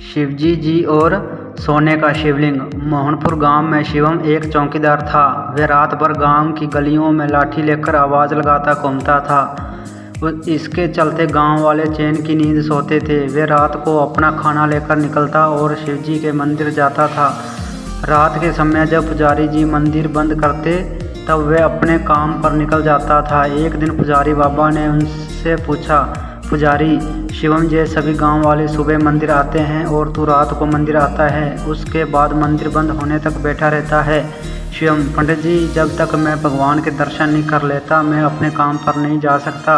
शिवजी जी और सोने का शिवलिंग। मोहनपुर गांव में शिवम एक चौकीदार था। वह रात भर गांव की गलियों में लाठी लेकर आवाज़ लगाता घूमता था। इसके चलते गांव वाले चैन की नींद सोते थे। वह रात को अपना खाना लेकर निकलता और शिवजी के मंदिर जाता था। रात के समय जब पुजारी जी मंदिर बंद करते तब वह अपने काम पर निकल जाता था। एक दिन पुजारी बाबा ने उनसे पूछा, पुजारी शिवम जी, सभी गांव वाले सुबह मंदिर आते हैं और तू रात को मंदिर आता है, उसके बाद मंदिर बंद होने तक बैठा रहता है। शिवम, पंडित जी, जब तक मैं भगवान के दर्शन नहीं कर लेता मैं अपने काम पर नहीं जा सकता।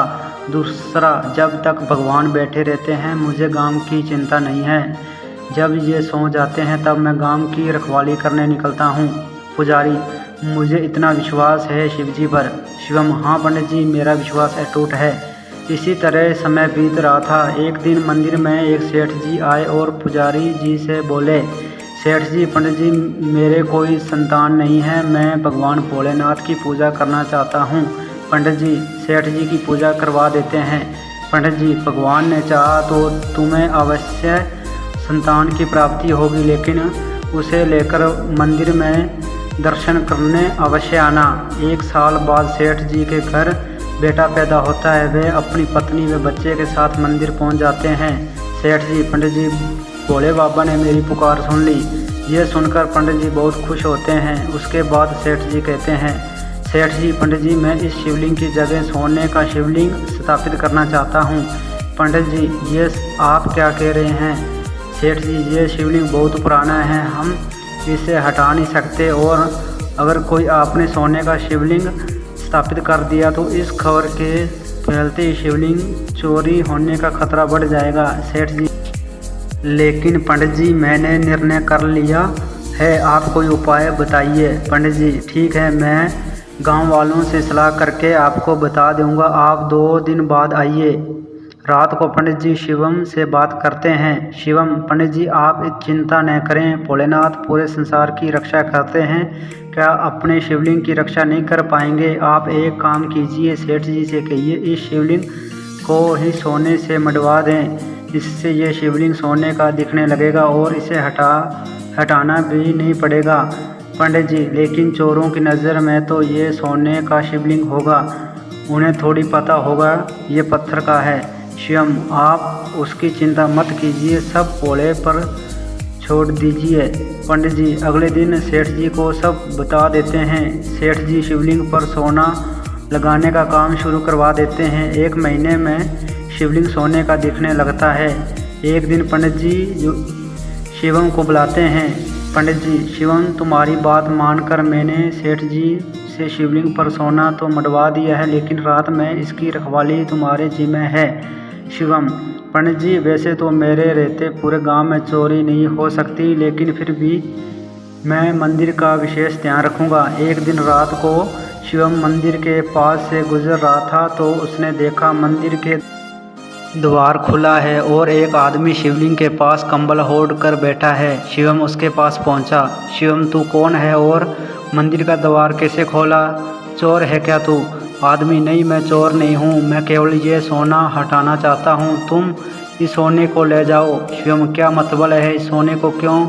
दूसरा, जब तक भगवान बैठे रहते हैं मुझे गांव की चिंता नहीं है। जब ये सो जाते हैं तब मैं गांव की रखवाली करने निकलता हूँ। पुजारी, मुझे इतना विश्वास है शिवजी पर। शिवम, हाँ पंडित जी, मेरा विश्वास अटूट है। इसी तरह समय बीत रहा था। एक दिन मंदिर में एक सेठ जी आए और पुजारी जी से बोले, सेठ जी, पंडित जी, मेरे कोई संतान नहीं है, मैं भगवान भोलेनाथ की पूजा करना चाहता हूँ। पंडित जी, सेठ जी की पूजा करवा देते हैं। पंडित जी, भगवान ने चाहा तो तुम्हें अवश्य संतान की प्राप्ति होगी, लेकिन उसे लेकर मंदिर में दर्शन करने अवश्य आना। 1 साल बाद सेठ जी के घर बेटा पैदा होता है। वे अपनी पत्नी व बच्चे के साथ मंदिर पहुंच जाते हैं। सेठ जी, पंडित जी, भोले बाबा ने मेरी पुकार सुन ली। ये सुनकर पंडित जी बहुत खुश होते हैं। उसके बाद सेठ जी कहते हैं, सेठ जी, पंडित जी, मैं इस शिवलिंग की जगह सोने का शिवलिंग स्थापित करना चाहता हूँ। पंडित जी, ये आप क्या कह रहे हैं? सेठ जी, ये शिवलिंग बहुत पुराना है, हम इसे हटा नहीं सकते, और अगर कोई आपने सोने का शिवलिंग स्थापित कर दिया तो इस खबर के फैलते ही शिवलिंग चोरी होने का खतरा बढ़ जाएगा। सेठ जी, लेकिन पंडित जी, मैंने निर्णय कर लिया है, आप कोई उपाय बताइए। पंडित जी, ठीक है, मैं गांव वालों से सलाह करके आपको बता दूंगा, आप 2 दिन बाद आइए। रात को पंडित जी शिवम से बात करते हैं। शिवम, पंडित जी, आप चिंता न करें, भोलेनाथ पूरे संसार की रक्षा करते हैं, क्या अपने शिवलिंग की रक्षा नहीं कर पाएंगे? आप एक काम कीजिए, सेठ जी से कहिए इस शिवलिंग को ही सोने से मढ़वा दें, इससे ये शिवलिंग सोने का दिखने लगेगा और इसे हटाना भी नहीं पड़ेगा। पंडित जी, लेकिन चोरों की नज़र में तो ये सोने का शिवलिंग होगा, उन्हें थोड़ी पता होगा ये पत्थर का है। शिवम, आप उसकी चिंता मत कीजिए, सब भोले पर छोड़ दीजिए। पंडित जी अगले दिन सेठ जी को सब बता देते हैं। सेठ जी शिवलिंग पर सोना लगाने का काम शुरू करवा देते हैं। 1 महीने में शिवलिंग सोने का दिखने लगता है। एक दिन पंडित जी शिवम को बुलाते हैं। पंडित जी, शिवम, तुम्हारी बात मानकर मैंने सेठ जी से शिवलिंग पर सोना तो मढ़वा दिया है, लेकिन रात में इसकी रखवाली तुम्हारे जिम्मे है। शिवम, पंडित जी, वैसे तो मेरे रहते पूरे गांव में चोरी नहीं हो सकती, लेकिन फिर भी मैं मंदिर का विशेष ध्यान रखूंगा। एक दिन रात को शिवम मंदिर के पास से गुजर रहा था तो उसने देखा मंदिर के द्वार खुला है और एक आदमी शिवलिंग के पास कंबल ओढ़ कर बैठा है। शिवम उसके पास पहुंचा। शिवम, तू कौन है और मंदिर का द्वार कैसे खोला? चोर है क्या तू? आदमी, नहीं, मैं चोर नहीं हूँ, मैं केवल ये सोना हटाना चाहता हूँ, तुम इस सोने को ले जाओ। शिवम, क्या मतलब है, इस सोने को क्यों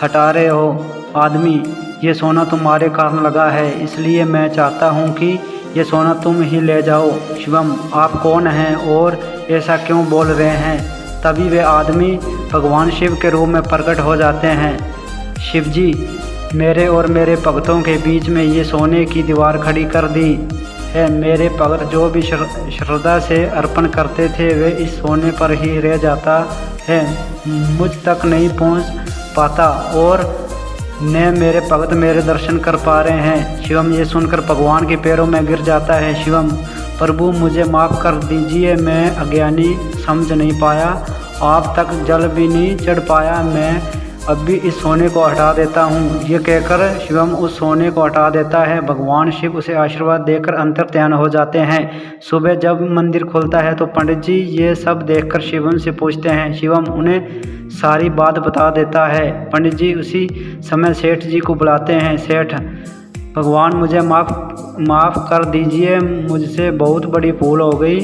हटा रहे हो? आदमी, ये सोना तुम्हारे कारण लगा है, इसलिए मैं चाहता हूँ कि ये सोना तुम ही ले जाओ। शिवम, आप कौन हैं और ऐसा क्यों बोल रहे हैं? तभी वे आदमी भगवान शिव के रूप में प्रकट हो जाते हैं। शिव जी, मेरे और मेरे भक्तों के बीच में ये सोने की दीवार खड़ी कर दी है। मेरे भक्त जो भी श्रद्धा से अर्पण करते थे वे इस सोने पर ही रह जाता है, मुझ तक नहीं पहुंच पाता और न मेरे भक्त मेरे दर्शन कर पा रहे हैं। शिवम ये सुनकर भगवान के पैरों में गिर जाता है। शिवम, प्रभु मुझे माफ़ कर दीजिए, मैं अज्ञानी समझ नहीं पाया, आप तक जल भी नहीं चढ़ पाया, मैं अब भी इस सोने को हटा देता हूँ। ये कहकर शिवम उस सोने को हटा देता है। भगवान शिव उसे आशीर्वाद देकर अंतर्ध्यान हो जाते हैं। सुबह जब मंदिर खुलता है तो पंडित जी ये सब देखकर शिवम से पूछते हैं। शिवम उन्हें सारी बात बता देता है। पंडित जी उसी समय सेठ जी को बुलाते हैं। सेठ, भगवान मुझे माफ़ कर दीजिए, मुझसे बहुत बड़ी भूल हो गई,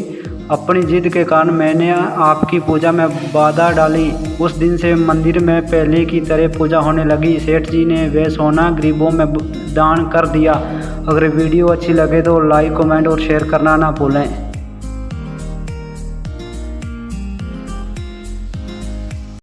अपनी जिद के कारण मैंने आपकी पूजा में बाधा डाली। उस दिन से मंदिर में पहले की तरह पूजा होने लगी। सेठ जी ने वह सोना गरीबों में दान कर दिया। अगर वीडियो अच्छी लगे तो लाइक, कमेंट और शेयर करना ना भूलें।